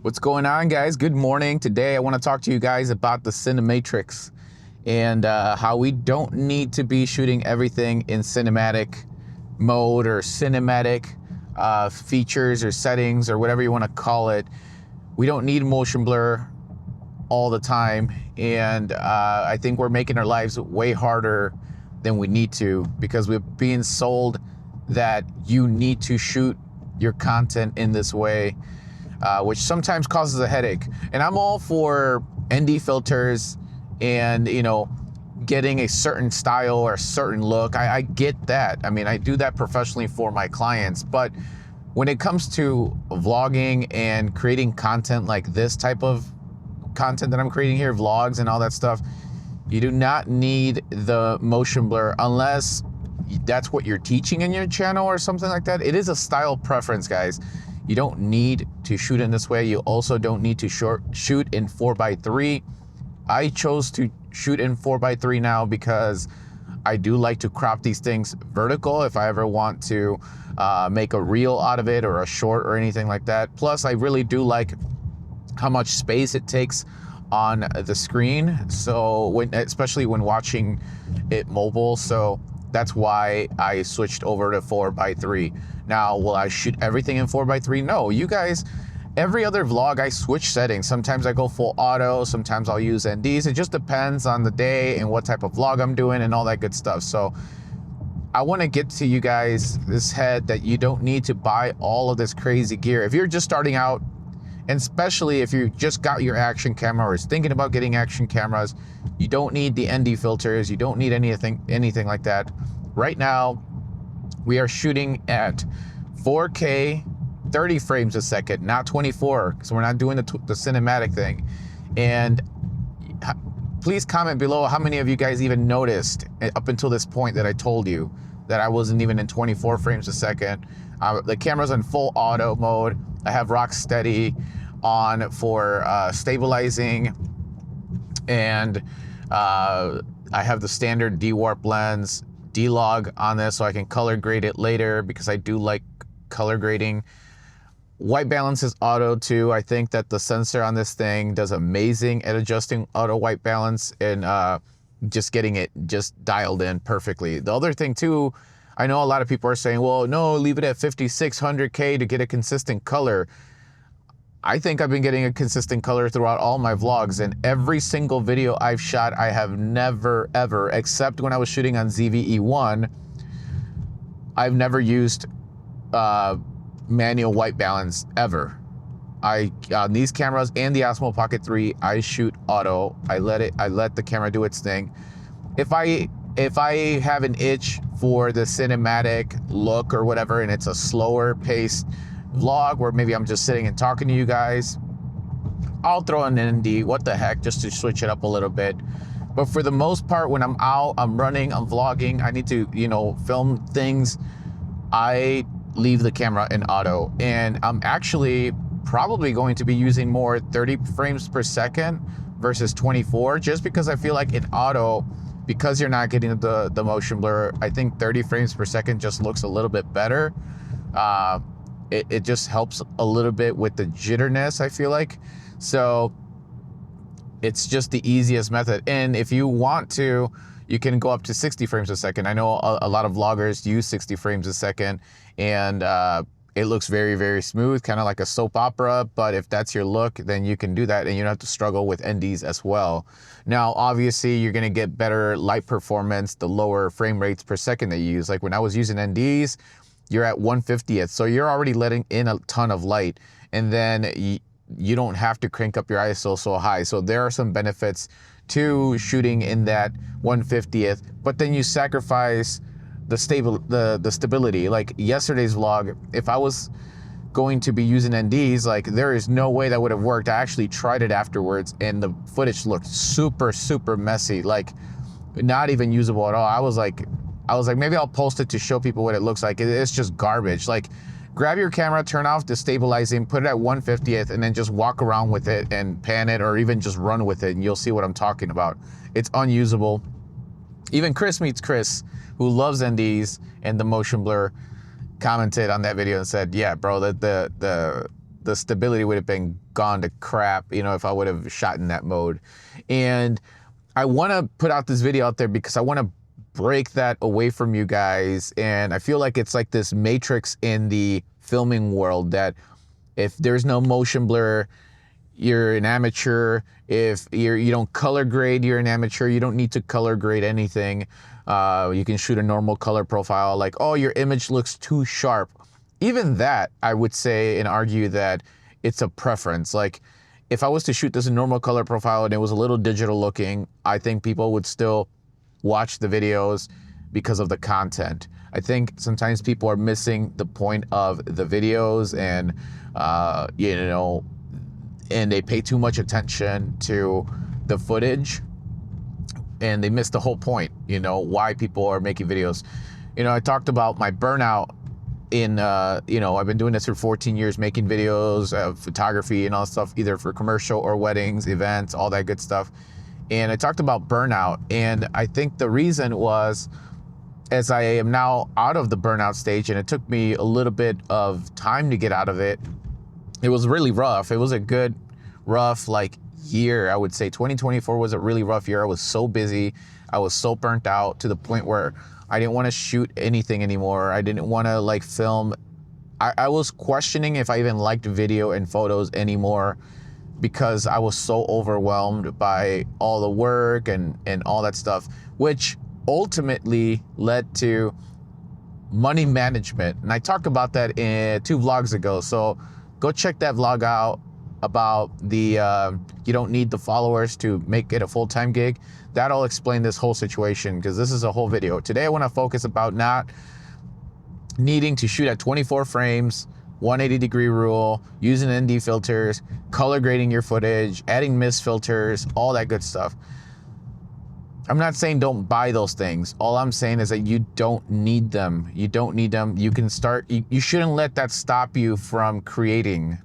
What's going on, guys? Good morning. Today I want to talk to you guys about the Cinematrix and how we don't need to be shooting everything in cinematic mode or cinematic features or settings or whatever you want to call it. We don't need motion blur all the time, and I think we're making our lives way harder than we need to because we're being sold that you need to shoot your content in this way, which sometimes causes a headache. And I'm all for ND filters and, getting a certain style or a certain look. I get that. I mean, I do that professionally for my clients. But when it comes to vlogging and creating content like this type of content that I'm creating here, vlogs and all that stuff, you do not need the motion blur unless that's what you're teaching in your channel or something like that. It is a style preference, guys. You don't need to shoot in this way. You also don't need to shoot in 4:3. I chose to shoot in 4:3 now because I do like to crop these things vertical if I ever want to make a reel out of it or a short or anything like that. Plus, I really do like how much space it takes on the screen. So especially when watching it mobile. So that's why I switched over to 4:3. Now, will I shoot everything in 4:3? No, you guys, every other vlog I switch settings. Sometimes I go full auto, sometimes I'll use NDs. It just depends on the day and what type of vlog I'm doing and all that good stuff. So I want to get to you guys this head that you don't need to buy all of this crazy gear. If you're just starting out, and especially if you just got your action camera or is thinking about getting action cameras, you don't need the ND filters. You don't need anything like that. Right now, we are shooting at 4K, 30 frames a second, not 24, because we're not doing the cinematic thing. And please comment below how many of you guys even noticed up until this point that I told you that I wasn't even in 24 frames a second. The camera's in full auto mode. I have rock steady on for stabilizing, and I have the standard D-warp lens, D-log on this so I can color grade it later because I do like color grading. White balance is auto too. I think that the sensor on this thing does amazing at adjusting auto white balance and just getting it just dialed in perfectly. The other thing too, I know a lot of people are saying, well, no, leave it at 5600K to get a consistent color. I think I've been getting a consistent color throughout all my vlogs, and every single video I've shot, I have never, ever, except when I was shooting on ZV-E1, I've never used manual white balance ever. On these cameras and the Osmo Pocket 3, I shoot auto. I let the camera do its thing. If I have an itch for the cinematic look or whatever, and it's a slower paced vlog where maybe I'm just sitting and talking to you guys, I'll throw an ND, what the heck, just to switch it up a little bit. But for the most part, when I'm out, I'm running, I'm vlogging, I need to, film things, I leave the camera in auto. And I'm actually probably going to be using more 30 frames per second versus 24, just because I feel like in auto, because you're not getting the motion blur, I think 30 frames per second just looks a little bit better. It just helps a little bit with the jitterness, I feel like. So it's just the easiest method. And if you want to, you can go up to 60 frames a second. I know a lot of vloggers use 60 frames a second, and it looks very, very smooth, kind of like a soap opera. But if that's your look, then you can do that, and you don't have to struggle with NDs as well. Now, obviously, you're gonna get better light performance the lower frame rates per second that you use. Like when I was using NDs, you're at 1/50th, so you're already letting in a ton of light, and then you don't have to crank up your ISO so high. So there are some benefits to shooting in that 1/50th, but then you sacrifice the stability. Like yesterday's vlog, if I was going to be using NDs, like there is no way that would have worked. I actually tried it afterwards, and the footage looked super, super messy, like not even usable at all. I was like, maybe I'll post it to show people what it looks like. It's just garbage. Like, grab your camera, turn off the stabilizing, put it at 1/50th, and then just walk around with it and pan it, or even just run with it, and you'll see what I'm talking about. It's unusable. Even Chris Meets Chris, who loves NDs and the motion blur, commented on that video and said, yeah, bro, the the stability would have been gone to crap, you know, if I would have shot in that mode. And I want to put out this video out there because I want to break that away from you guys. And I feel like it's like this matrix in the filming world that if there's no motion blur, you're an amateur. If you don't color grade, you're an amateur. You don't need to color grade anything. You can shoot a normal color profile. Like, oh, your image looks too sharp. Even that, I would say and argue that it's a preference. Like, if I was to shoot this in normal color profile and it was a little digital looking, I think people would still watch the videos because of the content. I think sometimes people are missing the point of the videos, and you know, and they pay too much attention to the footage and they miss the whole point, you know, why people are making videos. You know, I talked about my burnout in, you know, I've been doing this for 14 years, making videos of photography and all that stuff, either for commercial or weddings, events, all that good stuff. And I talked about burnout. And I think the reason was, as I am now out of the burnout stage, and it took me a little bit of time to get out of it, it was really rough. It was a good, rough, like, year. I would say 2024 was a really rough year. I was so busy. I was so burnt out to the point where I didn't want to shoot anything anymore. I didn't want to like film. I was questioning if I even liked video and photos anymore because I was so overwhelmed by all the work and all that stuff, which ultimately led to money management. And I talked about that in 2 vlogs ago. So go check that vlog out about the you don't need the followers to make it a full-time gig. That'll explain this whole situation, because this is a whole video. Today I want to focus about not needing to shoot at 24 frames, 180-degree rule, using ND filters, color grading your footage, adding mist filters, all that good stuff. I'm not saying don't buy those things. All I'm saying is that you don't need them. You don't need them. You can start, you shouldn't let that stop you from creating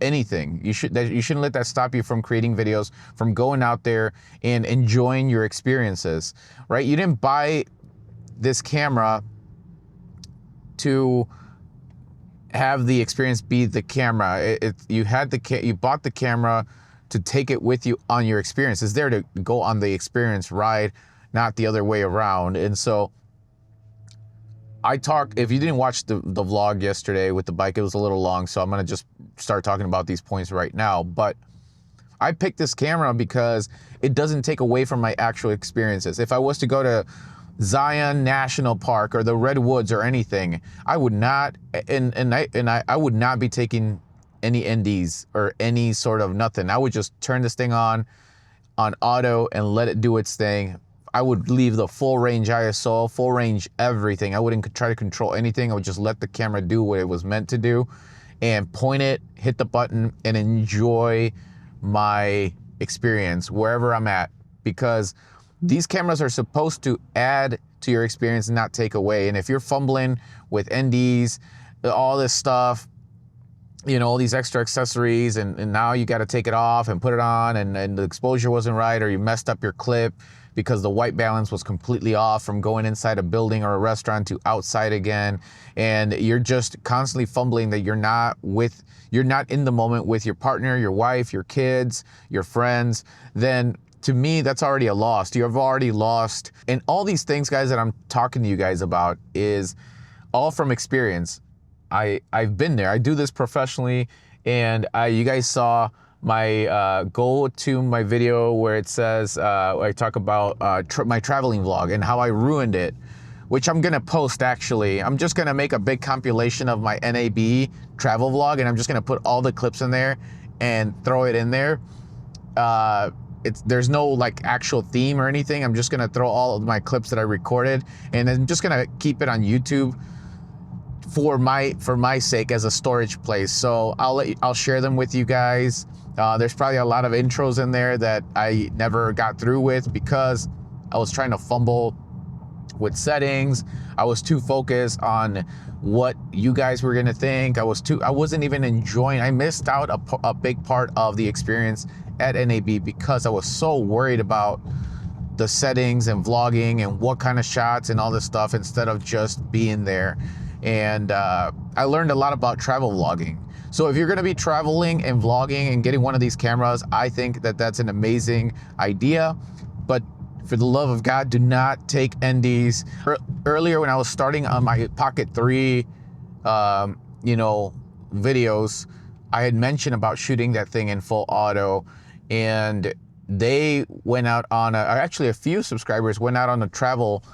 anything. You shouldn't let that stop you from creating videos, from going out there and enjoying your experiences, right? You didn't buy this camera to have the experience be the camera. You bought the camera to take it with you on your experience. It's there to go on the experience ride, not the other way around. And so if you didn't watch the vlog yesterday with the bike, it was a little long, so I'm gonna just start talking about these points right now. But I picked this camera because it doesn't take away from my actual experiences. If I was to go to Zion National Park or the Redwoods or anything, I would not, I would not be taking any NDs or any sort of nothing. I would just turn this thing on auto and let it do its thing. I would leave the full range ISO, full range everything. I wouldn't try to control anything. I would just let the camera do what it was meant to do and point it, hit the button, and enjoy my experience wherever I'm at, because these cameras are supposed to add to your experience and not take away. And if you're fumbling with NDs, all this stuff, you know, all these extra accessories, and now you got to take it off and put it on, and the exposure wasn't right, or you messed up your clip because the white balance was completely off from going inside a building or a restaurant to outside again, and you're just constantly fumbling that you're not in the moment with your partner, your wife, your kids, your friends, then to me, that's already a loss. You've already lost. And all these things, guys, that I'm talking to you guys about is all from experience. I've been there. I do this professionally, and you guys saw my go to my video where it says I talk about my traveling vlog and how I ruined it, which I'm gonna post. Actually, I'm just gonna make a big compilation of my NAB travel vlog, and I'm just gonna put all the clips in there and throw it in there. There's no like actual theme or anything. I'm just gonna throw all of my clips that I recorded, and I'm just gonna keep it on YouTube for my sake as a storage place. So I'll share them with you guys. There's probably a lot of intros in there that I never got through with because I was trying to fumble with settings. I was too focused on what you guys were gonna think. I wasn't even enjoying. I missed out a big part of the experience at NAB because I was so worried about the settings and vlogging and what kind of shots and all this stuff instead of just being there. And I learned a lot about travel vlogging. So if you're gonna be traveling and vlogging and getting one of these cameras, I think that that's an amazing idea. But for the love of God, do not take NDs. Earlier when I was starting on my Pocket 3, you know, videos, I had mentioned about shooting that thing in full auto, and they went out on actually a few subscribers went out on a travel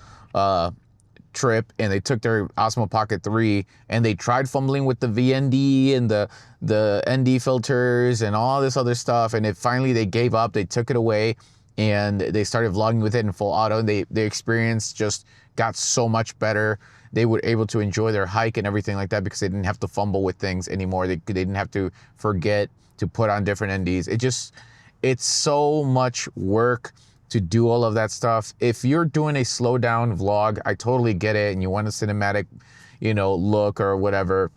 trip, and they took their Osmo Pocket 3 and they tried fumbling with the VND and the ND filters and all this other stuff, and finally they gave up. They took it away and they started vlogging with it in full auto, and their experience just got so much better. They were able to enjoy their hike and everything like that because they didn't have to fumble with things anymore. They didn't have to forget to put on different NDs. It's so much work to do all of that stuff. If you're doing a slow down vlog, I totally get it, and you want a cinematic, you know, look or whatever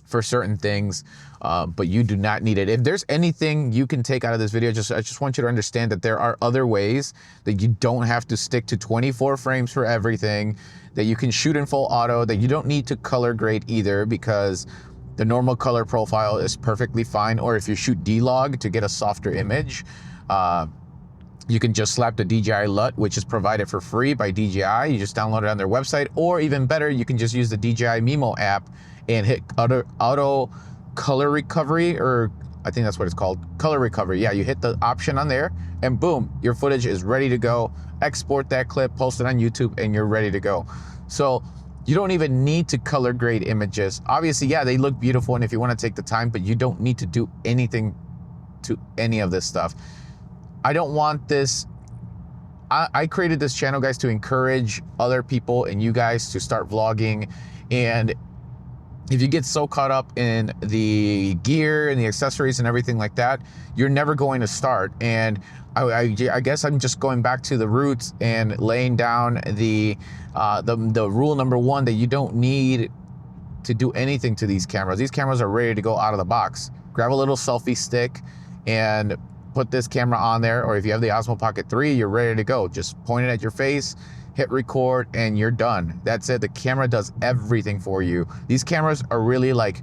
for certain things, but you do not need it. If there's anything you can take out of this video, I just want you to understand that there are other ways that you don't have to stick to 24 frames for everything, that you can shoot in full auto, that you don't need to color grade either, because the normal color profile is perfectly fine. Or if you shoot D-Log to get a softer image, you can just slap the DJI LUT, which is provided for free by DJI. You just download it on their website, or even better, you can just use the DJI Mimo app and hit auto color recovery, or I think that's what it's called, color recovery. Yeah, you hit the option on there and boom, your footage is ready to go. Export that clip, post it on YouTube, and you're ready to go. So you don't even need to color grade images. Obviously, yeah, they look beautiful, and if you want to take the time, but you don't need to do anything to any of this stuff. I don't want this. I created this channel, guys, to encourage other people and you guys to start vlogging. And if you get so caught up in the gear and the accessories and everything like that, you're never going to start. And I guess I'm just going back to the roots and laying down the rule number one, that you don't need to do anything to these cameras. These cameras are ready to go out of the box. Grab a little selfie stick and put this camera on there, or if you have the Osmo Pocket 3, you're ready to go. Just point it at your face, hit record, and you're done. That's it. The camera does everything for you. These cameras are really like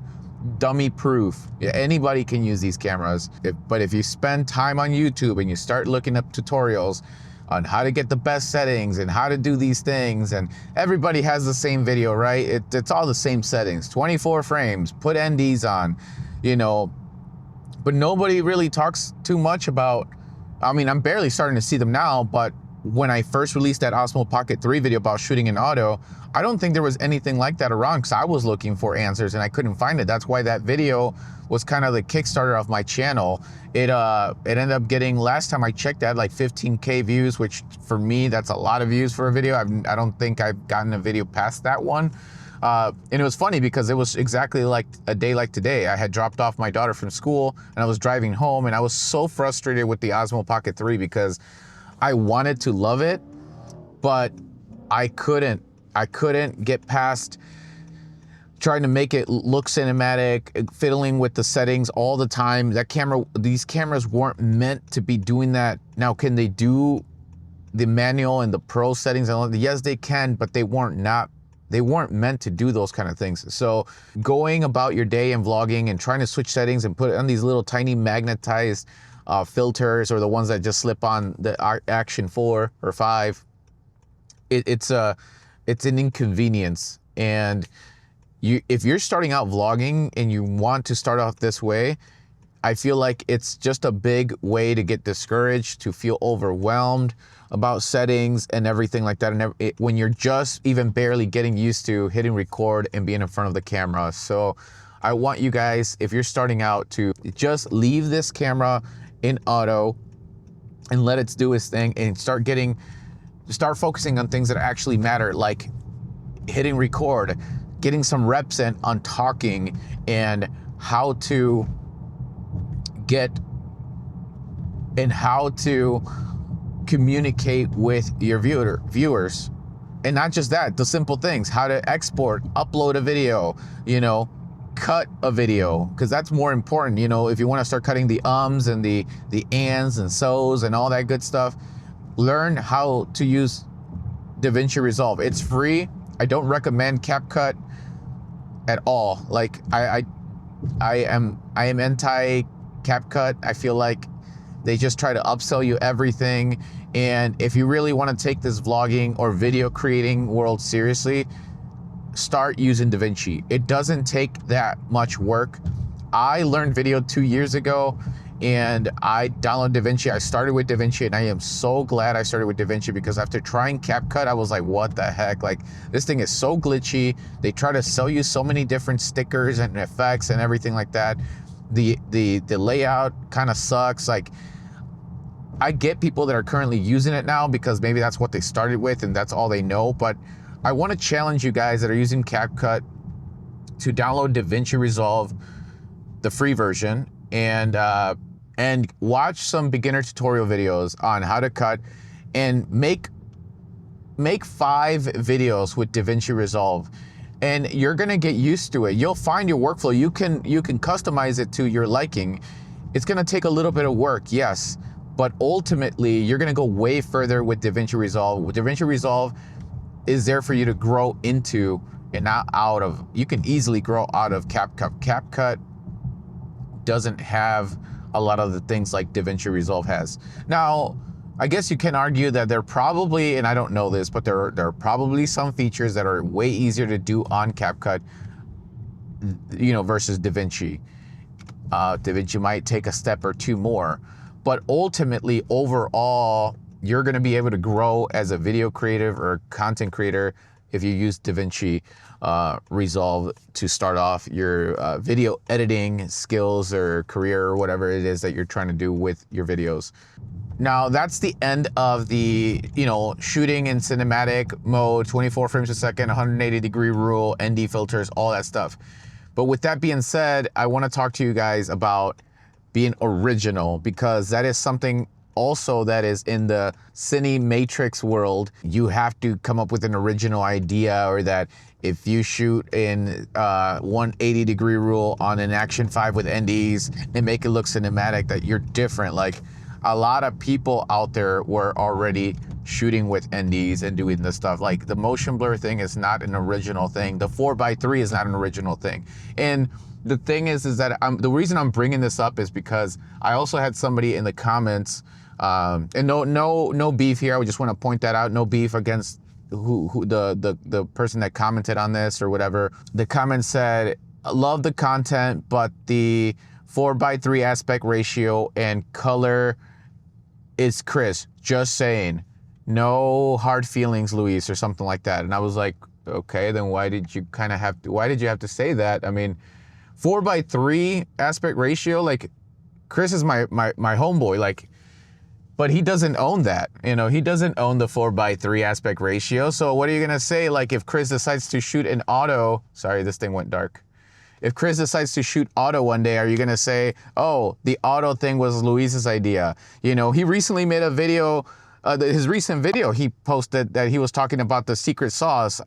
dummy proof. Anybody can use these cameras. But if you spend time on YouTube and you start looking up tutorials on how to get the best settings and how to do these things, and everybody has the same video, right? It's all the same settings, 24 frames, put NDs on, you know, but nobody really talks too much about, I mean, I'm barely starting to see them now, but when I first released that Osmo Pocket 3 video about shooting in auto, I don't think there was anything like that around, because I was looking for answers and I couldn't find it. That's why that video was kind of the Kickstarter of my channel. It ended up getting, last time I checked, that like 15K views, which for me, that's a lot of views for a video. I don't think I've gotten a video past that one. And it was funny because it was exactly like a day like today. I had dropped off my daughter from school and I was driving home, and I was so frustrated with the Osmo Pocket 3 because I wanted to love it, but I couldn't get past trying to make it look cinematic, fiddling with the settings all the time. These cameras weren't meant to be doing that. Now, can they do the manual and the pro settings and all that? Yes, they can, but they weren't meant to do those kind of things. So going about your day and vlogging and trying to switch settings and put on these little tiny magnetized filters, or the ones that just slip on the Action 4 or 5, it's an inconvenience. And if you're starting out vlogging and you want to start off this way, I feel like it's just a big way to get discouraged, to feel overwhelmed about settings and everything like that, and when you're just even barely getting used to hitting record and being in front of the camera. So I want you guys, if you're starting out, to just leave this camera in auto and let it do its thing, and start focusing on things that actually matter, like hitting record, getting some reps in on talking, and how to communicate with your viewers. And not just that, the simple things, how to export, upload a video, you know, cut a video, because that's more important. You know, if you want to start cutting the ums and the ands and so's and all that good stuff, learn how to use DaVinci Resolve. It's free. I don't recommend CapCut at all. Like I am anti CapCut. I feel like they just try to upsell you everything. And if you really want to take this vlogging or video creating world seriously, start using DaVinci. It doesn't take that much work. I learned video 2 years ago and I downloaded DaVinci. I started with DaVinci and I am so glad I started with DaVinci, because after trying CapCut, I was like, what the heck? Like, this thing is so glitchy. They try to sell you so many different stickers and effects and everything like that. The layout kind of sucks. Like, I get people that are currently using it now because maybe that's what they started with and that's all they know, but I want to challenge you guys that are using CapCut to download DaVinci Resolve, the free version, and watch some beginner tutorial videos on how to cut, and make 5 videos with DaVinci Resolve, and you're gonna get used to it. You'll find your workflow. You can customize it to your liking. It's gonna take a little bit of work, yes, but ultimately you're gonna go way further with DaVinci Resolve. With DaVinci Resolve is there for you to grow into and not out of. You can easily grow out of CapCut. CapCut doesn't have a lot of the things like DaVinci Resolve has. Now, I guess you can argue that there probably, and I don't know this, but there are probably some features that are way easier to do on CapCut, you know, versus DaVinci. DaVinci might take a step or two more, but ultimately, overall, you're gonna be able to grow as a video creative or content creator if you use DaVinci Resolve to start off your video editing skills or career or whatever it is that you're trying to do with your videos. Now, that's the end of the, you know, shooting in cinematic mode, 24 frames a second, 180-degree rule, ND filters, all that stuff. But with that being said, I want to talk to you guys about being original, because that is something also that is in the Cinematrix world. You have to come up with an original idea, or that if you shoot in 180-degree rule on an Action 5 with NDs and make it look cinematic, that you're different. Like, a lot of people out there were already shooting with NDs and doing this stuff. Like, the motion blur thing is not an original thing. The 4x3 is not an original thing. And the thing is that the reason I'm bringing this up is because I also had somebody in the comments, and no beef here. I just want to point that out. No beef against the person that commented on this or whatever. The comment said, love the content, but the 4x3 aspect ratio and color is Chris. Just saying. No hard feelings, Luis, or something like that. And I was like, okay, then why did you have to say that? I mean, 4x3 aspect ratio, like, Chris is my homeboy, like, but he doesn't own that. You know, he doesn't own the 4x3 aspect ratio. So what are you gonna say? Like, if Chris decides to shoot an auto, sorry, this thing went dark. If Chris decides to shoot auto one day, are you gonna say, oh, the auto thing was Luis's idea? You know, he recently made a video, his recent video, he posted that he was talking about the secret sauce.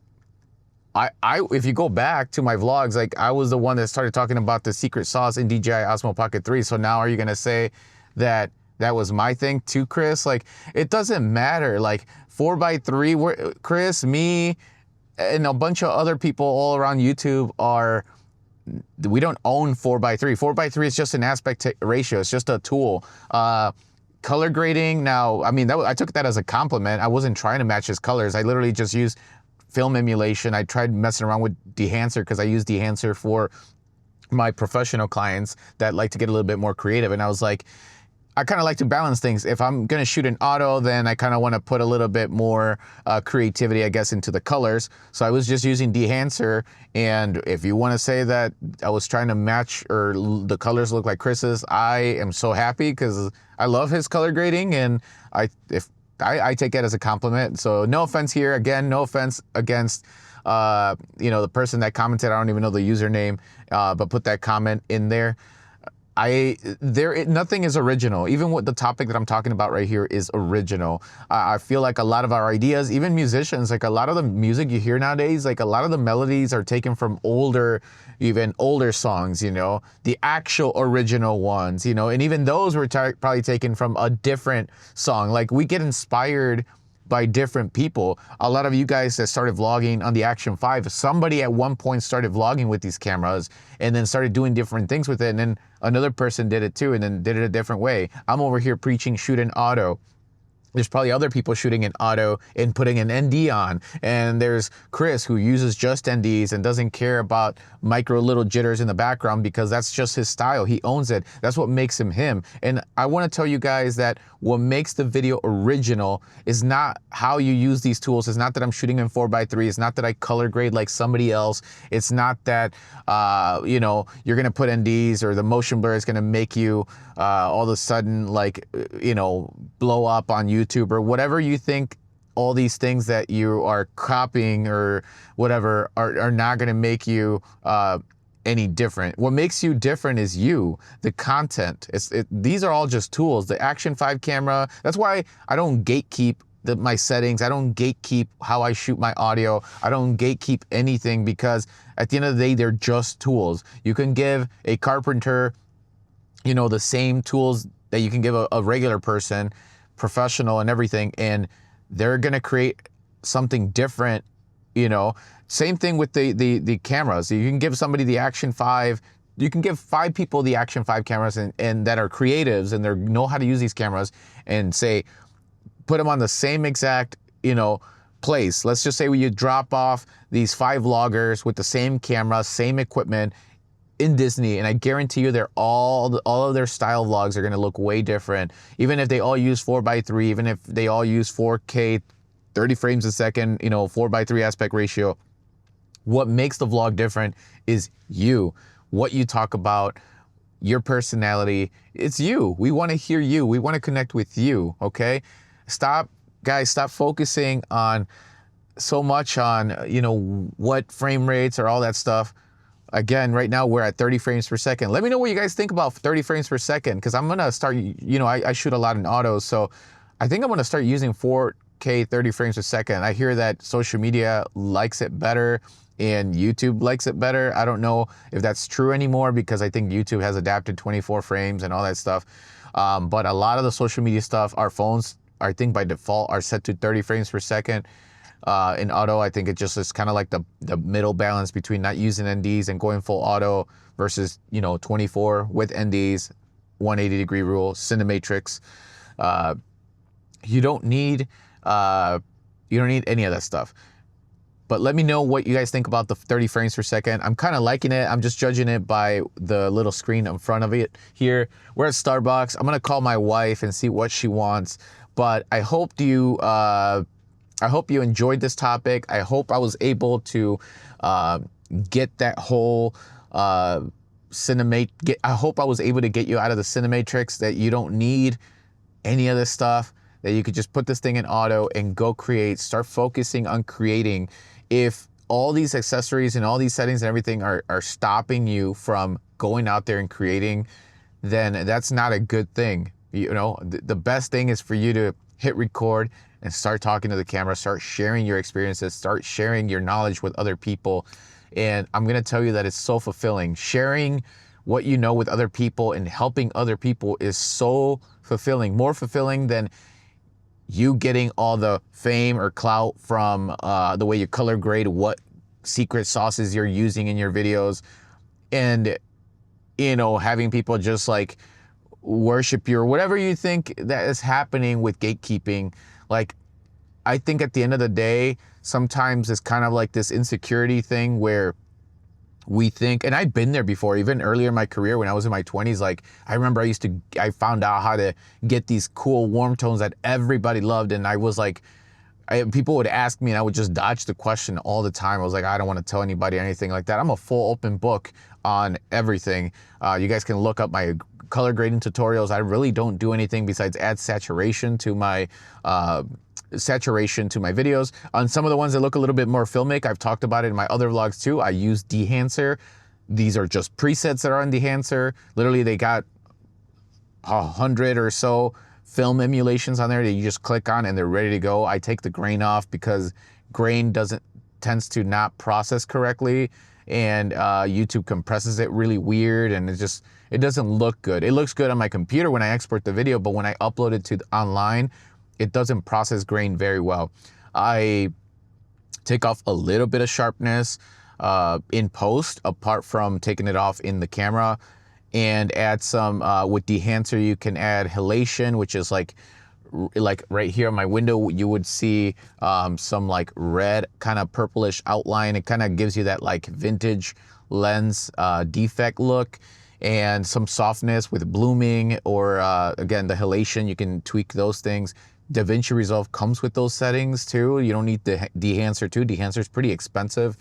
If you go back to my vlogs, like, I was the one that started talking about the secret sauce in DJI Osmo Pocket 3. So now are you gonna say that that was my thing too, Chris? Like, it doesn't matter. Like, 4x3, Chris, me, and a bunch of other people all around YouTube we don't own 4x3. 4x3 is just an aspect ratio. It's just a tool. Color grading, now, I mean, I took that as a compliment. I wasn't trying to match his colors. I literally just used film emulation. I tried messing around with Dehancer because I use Dehancer for my professional clients that like to get a little bit more creative. And I was like, I kind of like to balance things. If I'm gonna shoot an auto, then I kind of want to put a little bit more creativity, I guess, into the colors. So I was just using Dehancer. And if you want to say that I was trying to match or the colors look like Chris's, I am so happy because I love his color grading, and I take it as a compliment. So no offense here. Again, no offense against you know, the person that commented. I don't even know the username, but put that comment in there. Nothing is original. Even what the topic that I'm talking about right here is original. I feel like a lot of our ideas, even musicians, like a lot of the music you hear nowadays, like a lot of the melodies are taken from even older songs, you know, the actual original ones, you know, and even those were probably taken from a different song. Like, we get inspired by different people. A lot of you guys that started vlogging on the Action 5, somebody at one point started vlogging with these cameras and then started doing different things with it, and then another person did it too and then did it a different way. I'm over here preaching shoot in auto. There's probably other people shooting in auto and putting an ND on. And there's Chris who uses just NDs and doesn't care about micro little jitters in the background because that's just his style. He owns it. That's what makes him him. And I want to tell you guys that what makes the video original is not how you use these tools. It's not that I'm shooting in 4x3. It's not that I color grade like somebody else. It's not that, you know, you're going to put NDs or the motion blur is going to make you all of a sudden, like, you know, blow up on YouTube or whatever you think. All these things that you are copying or whatever are not going to make you any different. What makes you different is you, the content. These are all just tools. The Action 5 camera, that's why I don't gatekeep my settings. I don't gatekeep how I shoot my audio. I don't gatekeep anything because at the end of the day, they're just tools. You can give a carpenter, you know, the same tools that you can give a regular person, professional and everything, and they're gonna create something different, you know. Same thing with the cameras. You can give somebody the Action 5, you can give 5 people the Action 5 cameras and that are creatives and they know how to use these cameras and say, put them on the same exact, you know, place. Let's just say you drop off these 5 vloggers with the same camera, same equipment in Disney, and I guarantee you they're all of their style vlogs are gonna look way different. Even if they all use 4x3, even if they all use 4K, 30 frames a second, you know, 4x3 aspect ratio. What makes the vlog different is you, what you talk about, your personality. It's you. We want to hear you. We want to connect with you, okay? Guys, stop focusing on so much on, you know, what frame rates or all that stuff. Again, right now we're at 30 frames per second. Let me know what you guys think about 30 frames per second, because I'm going to start, you know, I shoot a lot in auto, so I think I'm going to start using 4K 30 frames per second. I hear that social media likes it better and YouTube likes it better. I don't know if that's true anymore because I think YouTube has adapted 24 frames and all that stuff. But a lot of the social media stuff, our phones, I think by default are set to 30 frames per second. In auto, I think it just is kind of like the middle balance between not using NDs and going full auto versus, you know, 24 with NDs, 180-degree rule, Cinematrix. You don't need any of that stuff. But let me know what you guys think about the 30 frames per second. I'm kind of liking it. I'm just judging it by the little screen in front of it here. We're at Starbucks. I'm gonna call my wife and see what she wants. But I hope you enjoyed this topic. I hope I was able to get that whole I hope I was able to get you out of the Cinematrix, that you don't need any of this stuff, that you could just put this thing in auto and go create, start focusing on creating. If all these accessories and all these settings and everything are stopping you from going out there and creating, then that's not a good thing. You know, the best thing is for you to hit record and start talking to the camera, start sharing your experiences, start sharing your knowledge with other people. And I'm gonna tell you that it's so fulfilling. Sharing what you know with other people and helping other people is so fulfilling, more fulfilling than you getting all the fame or clout from the way you color grade, what secret sauces you're using in your videos, and, you know, having people just like worship you or whatever you think that is happening with gatekeeping. Like, I think at the end of the day, sometimes it's kind of like this insecurity thing where we think, and I've been there before, even earlier in my career when I was in my 20s, like I remember I found out how to get these cool warm tones that everybody loved, and I was like, people would ask me and I would just dodge the question all the time. I was like, I don't want to tell anybody anything like that. I'm a full open book on everything. You guys can look up my color grading tutorials. I really don't do anything besides add saturation to my videos. On some of the ones that look a little bit more filmic, I've talked about it in my other vlogs too, I use Dehancer. These are just presets that are on Dehancer. Literally, they got 100 or so film emulations on there that you just click on and they're ready to go. I take the grain off because grain tends to not process correctly, and YouTube compresses it really weird, and it doesn't look good. It looks good on my computer when I export the video, but when I upload it to online, it doesn't process grain very well. I take off a little bit of sharpness in post, apart from taking it off in the camera, and add some, with dehancer, you can add halation, which is like right here on my window, you would see some like red kind of purplish outline. It kind of gives you that like vintage lens defect look, and some softness with blooming, or again, the halation, you can tweak those things. DaVinci Resolve comes with those settings too. You don't need the dehancer too. Dehancer is pretty expensive.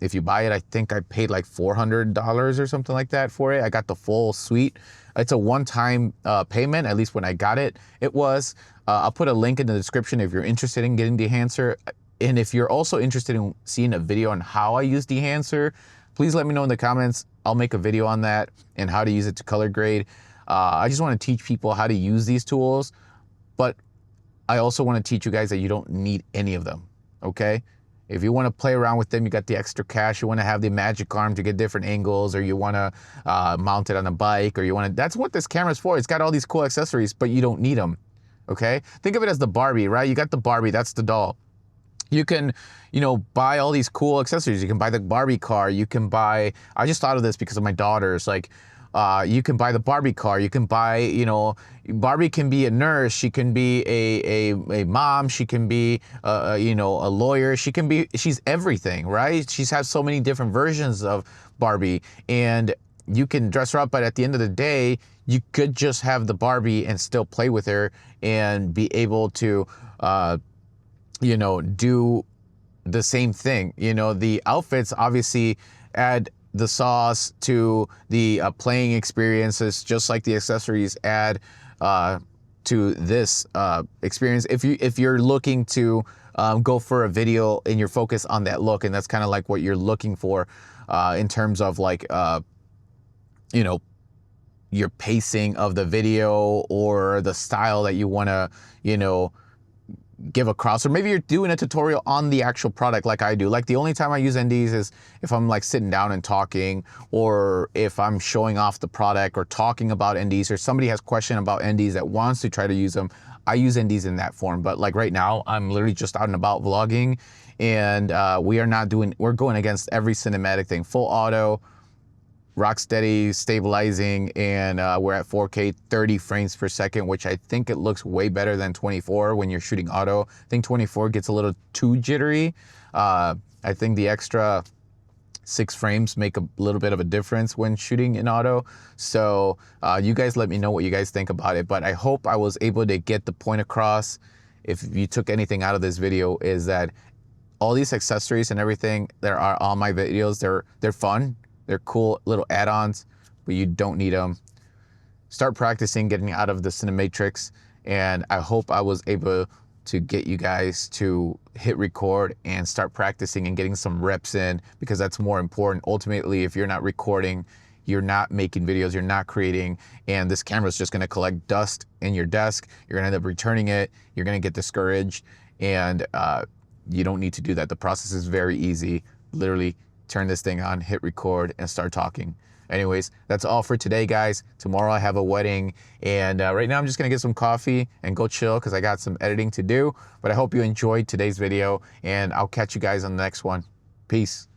If you buy it, I think I paid like $400 or something like that for it. I got the full suite. It's a one-time payment, at least when I got it, it was. I'll put a link in the description if you're interested in getting dehancer. And if you're also interested in seeing a video on how I use dehancer, please let me know in the comments. I'll make a video on that and how to use it to color grade. I just want to teach people how to use these tools, but I also want to teach you guys that you don't need any of them, okay? If you want to play around with them, you got the extra cash, you want to have the magic arm to get different angles, or you want to mount it on a bike, or you want to, that's what this camera's for. It's got all these cool accessories, but you don't need them, okay? Think of it as the Barbie, right? You got the Barbie, that's the doll. You can, you know, buy all these cool accessories. You can buy the Barbie car, you can buy, I just thought of this because of my daughters, like, you can buy the Barbie car, you can buy, you know, Barbie can be a nurse, she can be a mom, she can be, you know, a lawyer, she's everything, right? She's had so many different versions of Barbie, and you can dress her up, but at the end of the day, you could just have the Barbie and still play with her and be able to, you know, do the same thing. You know, the outfits obviously add the sauce to the playing experiences, just like the accessories add to this experience. If you're looking to go for a video and you're focused on that look, and that's kind of like what you're looking for in terms of like, you know, your pacing of the video or the style that you want to, you know, give across, or maybe you're doing a tutorial on the actual product like I do. Like the only time I use NDs is if I'm like sitting down and talking, or if I'm showing off the product or talking about NDs, or somebody has question about NDs that wants to try to use them. I use NDs in that form. But like right now, I'm literally just out and about vlogging, and we're going against every cinematic thing. Full auto, rock steady, stabilizing, and we're at 4K 30 frames per second, which I think it looks way better than 24 when you're shooting auto. I think 24 gets a little too jittery. I think the extra 6 frames make a little bit of a difference when shooting in auto. So you guys let me know what you guys think about it, but I hope I was able to get the point across. If you took anything out of this video, is that all these accessories and everything that are on my videos, they're fun. They're cool little add-ons, but you don't need them. Start practicing getting out of the Cinematrix, and I hope I was able to get you guys to hit record and start practicing and getting some reps in, because that's more important. Ultimately, if you're not recording, you're not making videos, you're not creating, and this camera is just gonna collect dust in your desk. You're gonna end up returning it, you're gonna get discouraged, and you don't need to do that. The process is very easy. Literally, turn this thing on, hit record, and start talking. Anyways, that's all for today, guys. Tomorrow I have a wedding, and right now I'm just gonna get some coffee and go chill because I got some editing to do. But I hope you enjoyed today's video, and I'll catch you guys on the next one. Peace.